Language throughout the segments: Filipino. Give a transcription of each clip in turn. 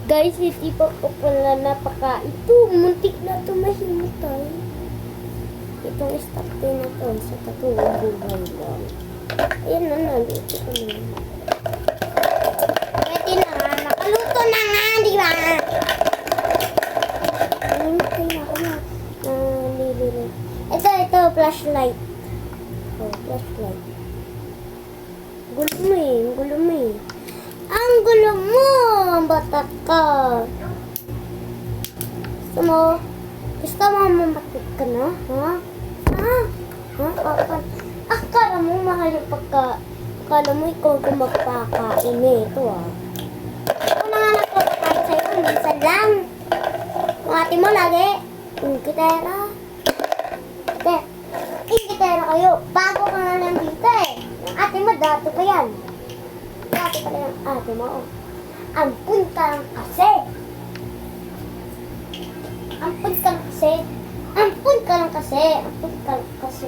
Guys, hindi pa po pala napakain. Ito, muntik na ito mahimatay. Itong stock din na ito sa katuwang buhay lang. Ayan na, nalito ko na. Pwede na nga, nakaluto na nga, di ba? Nahimatay na ako na nililin. Ito, flashlight. Oh, flashlight. Gulo mo eh, gulo mo eh. Ang gulo mo, bata ka. Gusto mo mamatid ka na, ha? Ha? Ha? Akala mo mahal yung akala mo ikaw kung magpakain eh. Ito ah. Ako na nga nagpapakain sa'yo, minsan lang. Ang ate mo lagi, ingkitera. Ingkitera kayo. Bago ka nga nandito eh. Ang ate mo, dato pa yan. Dati pala yung ate mo. Ampun ka lang kasi. Ampun ka lang kasi. Ampun ka lang kasi. Ampun ka lang kasi.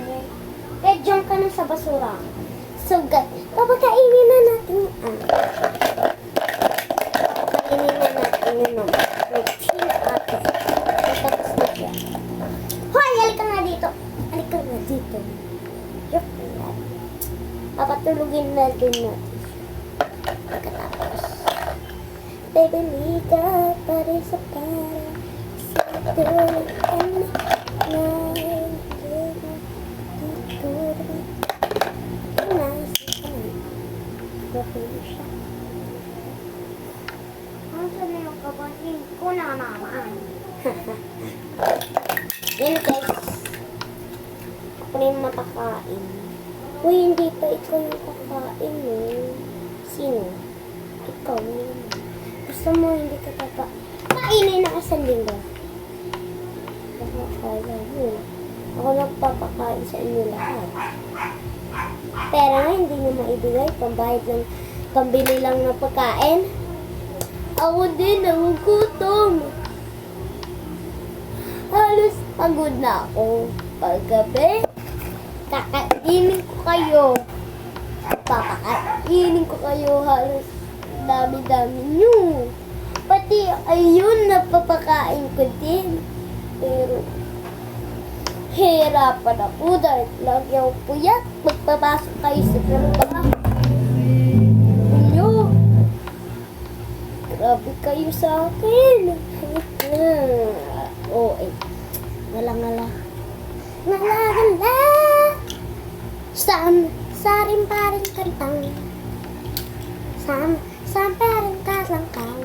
Kaya diyan ka na sa basura. So, papakainin na natin yung papakainin na natin yung routine ate. Tapos na siya. Hoy, halika nga dito. Halika nga dito. Yup, yan. Papatulugin na din natin. Pagkatapos, baby, liga para sa para sa tuloy na na yung kapatid ko na naman. Yan guys. Ako na yung matakain. Uy, hindi pa ikaw yung kakain eh. Sino? Ikaw naman. Gusto mo hindi ka kainin na isang linggo. Akala mo. Ako nagpapakain sa inyo lahat. Pero nga hindi nyo maibigay. Pambayad ng pambili lang ng pagkain. Ako din, nagugutom. Halos pagod na ako. Paggabi, kakainin ko kayo. Papakainin ko kayo halos dami-dami nyo. Pati ayun, napapakain ko din. Pero, hirapan ako dahil lagi ako puyat. Magpapasok kayo sa trabaho. Nyo, grabe kayo sa akin. Oo, ngala-ngala. Ngala-ngala. Sarin pa rin kantang. Saan pa rin kasangkang.